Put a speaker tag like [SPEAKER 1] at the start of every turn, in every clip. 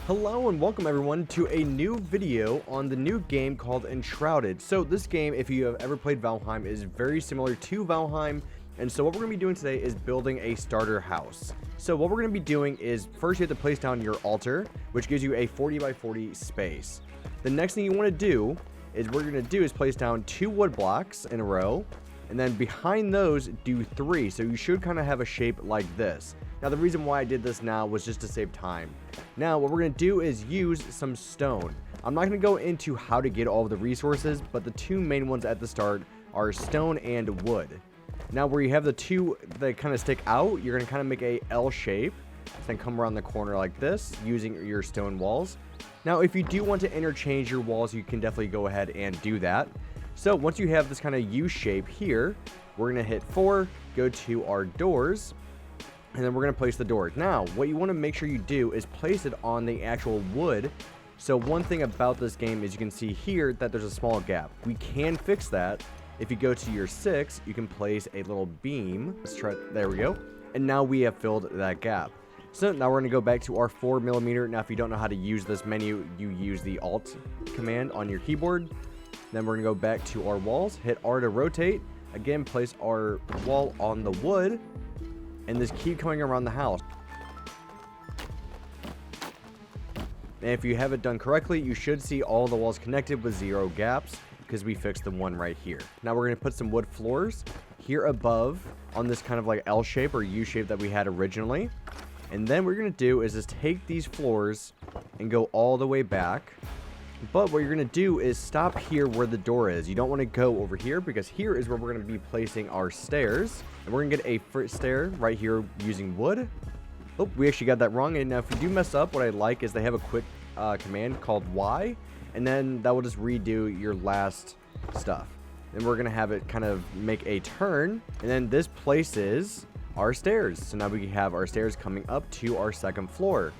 [SPEAKER 1] Hello and welcome everyone to a new video on the new game called Enshrouded. So this game, if you have ever played Valheim, is very similar to Valheim. And so what we're going to be doing today is building a starter house. So what we're going to be doing is first you have to place down your altar, which gives you a 40 by 40 space. The next thing you want to do is place down 2 wood blocks in a row. And then behind those, do 3. So you should kind of have a shape like this. Now the reason why I did this now was just to save time. Now what we're going to do is use some stone. I'm not going to go into how to get all of the resources, but the 2 main ones at the start are stone and wood. Now where you have the 2 that kind of stick out, you're going to kind of make a L shape. Then come around the corner like this using your stone walls. Now if you do want to interchange your walls, you can definitely go ahead and do that. So once you have this kind of U shape here, we're going to hit 4, go to our doors, and then we're going to place the door. Now, what you want to make sure you do is place it on the actual wood. So one thing about this game is you can see here that there's a small gap. We can fix that. If you go to your 6, you can place a little beam. Let's try, there we go. And now we have filled that gap. So now we're going to go back to our 4mm. Now, if you don't know how to use this menu, you use the Alt command on your keyboard. Then we're going to go back to our walls, hit R to rotate. Again, place our wall on the wood. And just keep going around the house. And if you have it done correctly, you should see all the walls connected with 0 gaps because we fixed the one right here. Now we're going to put some wood floors here above on this kind of like L shape or U shape that we had originally. And then what we're going to do is just take these floors and go all the way back. But what you're going to do is stop here where the door is. You don't want to go over here because here is where we're going to be placing our stairs. And we're going to get a first stair right here using wood. Oh, we actually got that wrong. And now if you do mess up, what I like is they have a quick command called Y. And then that will just redo your last stuff. Then we're going to have it kind of make a turn. And then this places our stairs. So now we have our stairs coming up to our 2nd floor.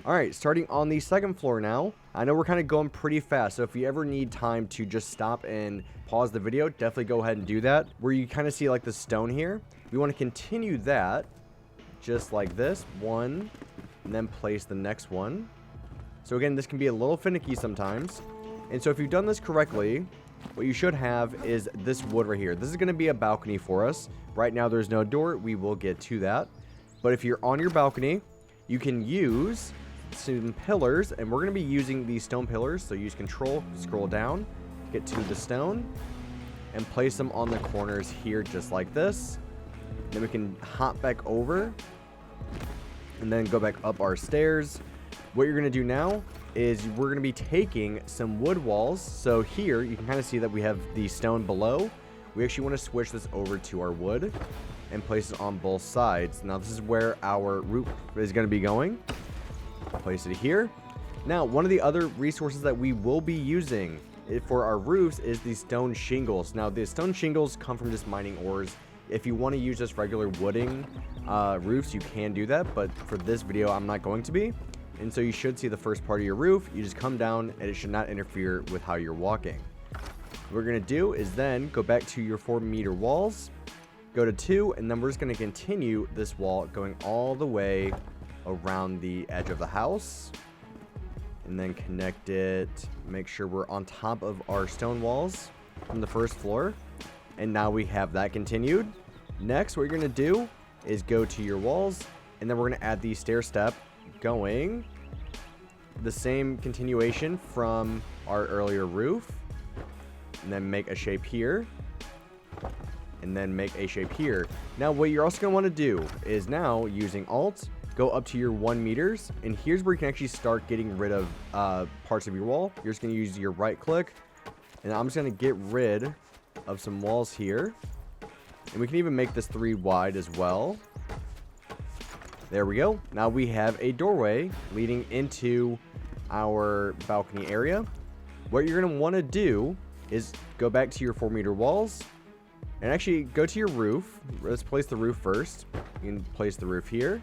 [SPEAKER 1] Alright, starting on the 2nd floor now. I know we're kind of going pretty fast, so if you ever need time to just stop and pause the video, definitely go ahead and do that. Where you kind of see like the stone here, we want to continue that just like this. 1, and then place the next one. So again, this can be a little finicky sometimes. And so if you've done this correctly, what you should have is this wood right here. This is going to be a balcony for us. Right now there's no door. We will get to that. But if you're on your balcony, you can use some pillars, and we're going to be using these stone pillars. So use control, scroll down, get to the stone, and place them on the corners here just like this. Then we can hop back over and then go back up our stairs. What you're going to do now is we're going to be taking some wood walls. So here you can kind of see that we have the stone below. We actually want to switch this over to our wood and place it on both sides. Now this is where our roof is going to be going. Place it here. Now one of the other resources that we will be using for our roofs is the stone shingles. Now the stone shingles come from just mining ores. If you want to use just regular wooding roofs, you can do that, but for this video I'm not going to be. And so you should see the first part of your roof. You just come down and it should not interfere with how you're walking. What we're going to do is then go back to your 4-meter walls, go to 2, and then we're just going to continue this wall going all the way around the edge of the house, and then connect it, make sure we're on top of our stone walls from the 1st floor. And now we have that continued. Next, what you're going to do is go to your walls, and then we're going to add the stair step going the same continuation from our earlier roof, and then make a shape here, and then make a shape here. Now what you're also going to want to do is now using Alt, go up to your 1 meters, and here's where you can actually start getting rid of parts of your wall. You're just going to use your right click, and I'm just going to get rid of some walls here. And we can even make this 3 wide as well. There we go. Now we have a doorway leading into our balcony area. What you're going to want to do is go back to your 4-meter walls, and actually go to your roof. Let's place the roof first. You can place the roof here,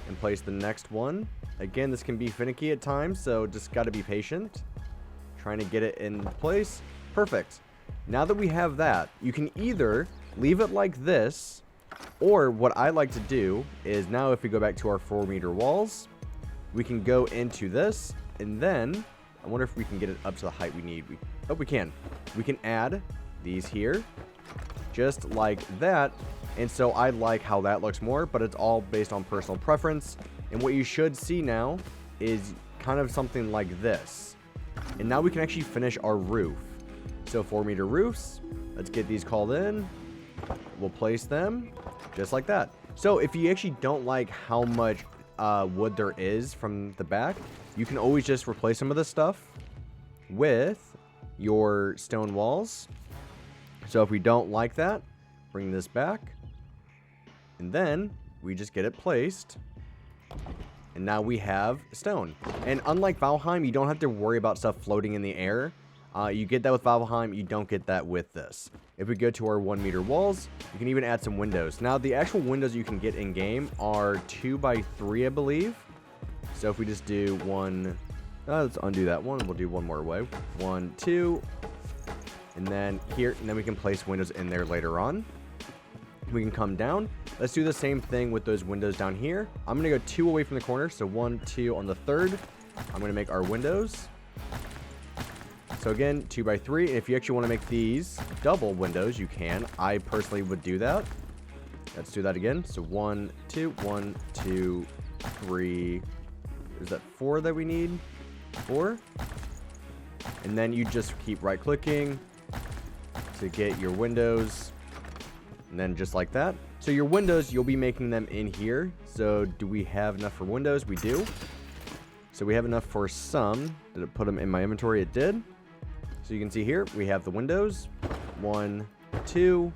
[SPEAKER 1] and place the next one. Again, this can be finicky at times, so just got to be patient. Trying to get it in place. Perfect. Now that we have that, you can either leave it like this, or what I like to do is now if we go back to our 4-meter walls, we can go into this, and then I wonder if we can get it up to the height we need. Oh, we can. We can add these here, just like that. And so I like how that looks more, but it's all based on personal preference. And what you should see now is kind of something like this. And now we can actually finish our roof. So 4-meter roofs, let's get these called in. We'll place them just like that. So if you actually don't like how much wood there is from the back, you can always just replace some of this stuff with your stone walls. So if we don't like that, bring this back, and then we just get it placed, and now we have stone. And unlike Valheim, you don't have to worry about stuff floating in the air. You get that with Valheim, you don't get that with this. If we go to our 1-meter walls, you can even add some windows. Now, the actual windows you can get in-game are 2x3, I believe. So if we just do one, let's undo that one. We'll do one more way. 1, 2, and then here, and then we can place windows in there later on. We can come down. Let's do the same thing with those windows down here. I'm going to go 2 away from the corner. So 1, 2 on the third. I'm going to make our windows. So again, 2x3. And if you actually want to make these double windows, you can. I personally would do that. Let's do that again. So 1, 2, 1, 2, 3. Is that 4 that we need? 4. And then you just keep right clicking to get your windows. And then just like that. So your windows, you'll be making them in here. So do we have enough for windows? We do. So we have enough for some. Did it put them in my inventory? It did. So you can see here, we have the windows. 1, 2,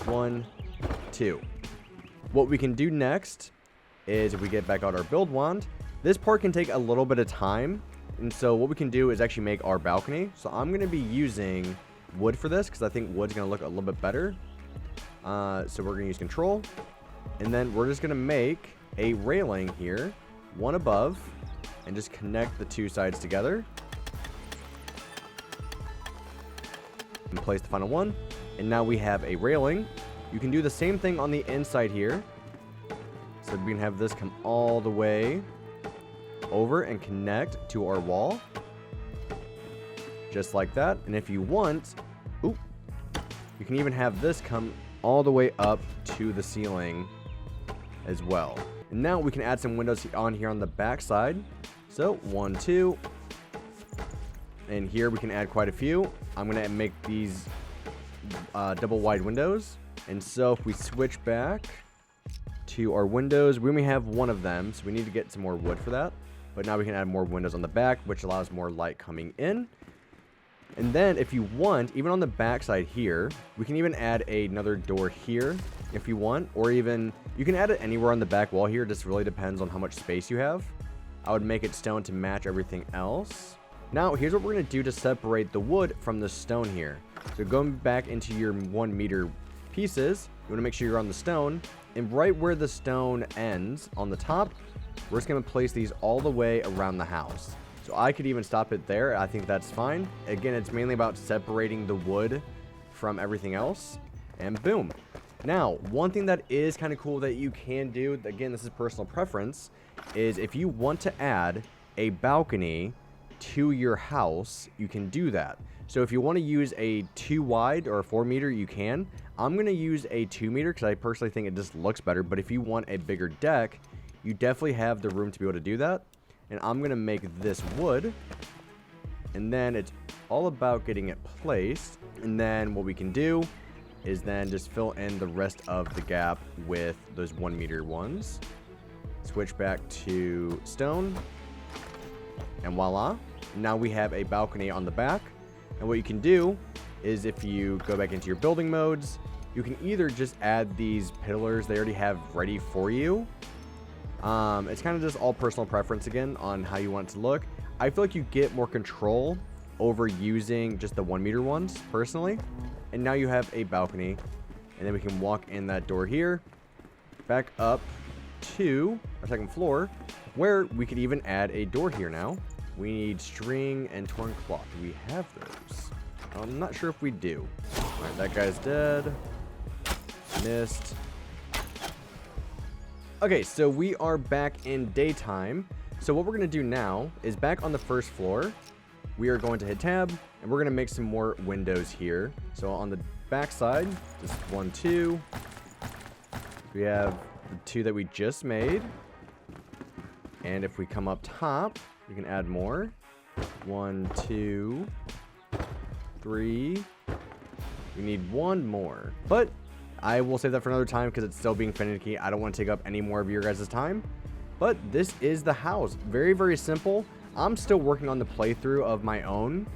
[SPEAKER 1] 1, 2. What we can do next is if we get back out our build wand, this part can take a little bit of time. And so what we can do is actually make our balcony. So I'm going to be using wood for this because I think wood's going to look a little bit better. So we're going to use control. And then we're just going to make a railing here, one above, and just connect the 2 sides together. And place the final one. And now we have a railing. You can do the same thing on the inside here. So we can have this come all the way over and connect to our wall. Just like that. And if you want, you can even have this come all the way up to the ceiling as well. And now we can add some windows on here on the back side. So 1, 2. And here we can add quite a few. I'm going to make these double wide windows. And so if we switch back to our windows, we only have one of them. So we need to get some more wood for that. But now we can add more windows on the back, which allows more light coming in. And then if you want, even on the back side here, we can even add another door here if you want. Or even, you can add it anywhere on the back wall here. It just really depends on how much space you have. I would make it stone to match everything else. Now, here's what we're going to do to separate the wood from the stone here. So going back into your 1-meter pieces, you want to make sure you're on the stone. And right where the stone ends on the top, we're just going to place these all the way around the house. So I could even stop it there. I think that's fine. Again, it's mainly about separating the wood from everything else. And boom. Now, one thing that is kind of cool that you can do, again, this is personal preference, is if you want to add a balcony to your house, you can do that. So if you want to use a 2 wide or a 4-meter, you can. I'm going to use a 2-meter because I personally think it just looks better. But if you want a bigger deck, you definitely have the room to be able to do that. And I'm going to make this wood. And then it's all about getting it placed. And then what we can do is then just fill in the rest of the gap with those 1-meter ones. Switch back to stone. And voila. Now we have a balcony on the back. And what you can do is if you go back into your building modes, you can either just add these pillars they already have ready for you. It's kind of just all personal preference again on how you want it to look. I feel like you get more control over using just the 1-meter ones personally. And now you have a balcony. And then we can walk in that door here. Back up to our second floor where we could even add a door here now. We need string and torn cloth. Do we have those? I'm not sure if we do. Alright, that guy's dead. Missed. Okay, so we are back in daytime. So what we're going to do now is back on the first floor, we are going to hit tab and we're going to make some more windows here. So on the back side, just 1, 2. We have the 2 that we just made. And if we come up top, we can add more. 1, 2, 3. We need 1 more. But I will save that for another time because it's still being finicky. I don't want to take up any more of your guys' time. But this is the house. Very, very simple. I'm still working on the playthrough of my own,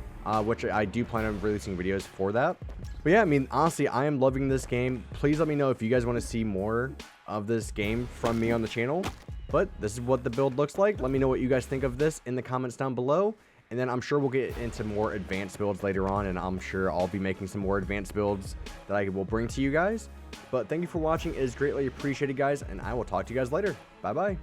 [SPEAKER 1] which I do plan on releasing videos for that. But yeah, I mean, honestly, I am loving this game. Please let me know if you guys want to see more of this game from me on the channel. But this is what the build looks like. Let me know what you guys think of this in the comments down below. And then I'm sure we'll get into more advanced builds later on. And I'm sure I'll be making some more advanced builds that I will bring to you guys. But thank you for watching. It is greatly appreciated, guys. And I will talk to you guys later. Bye-bye.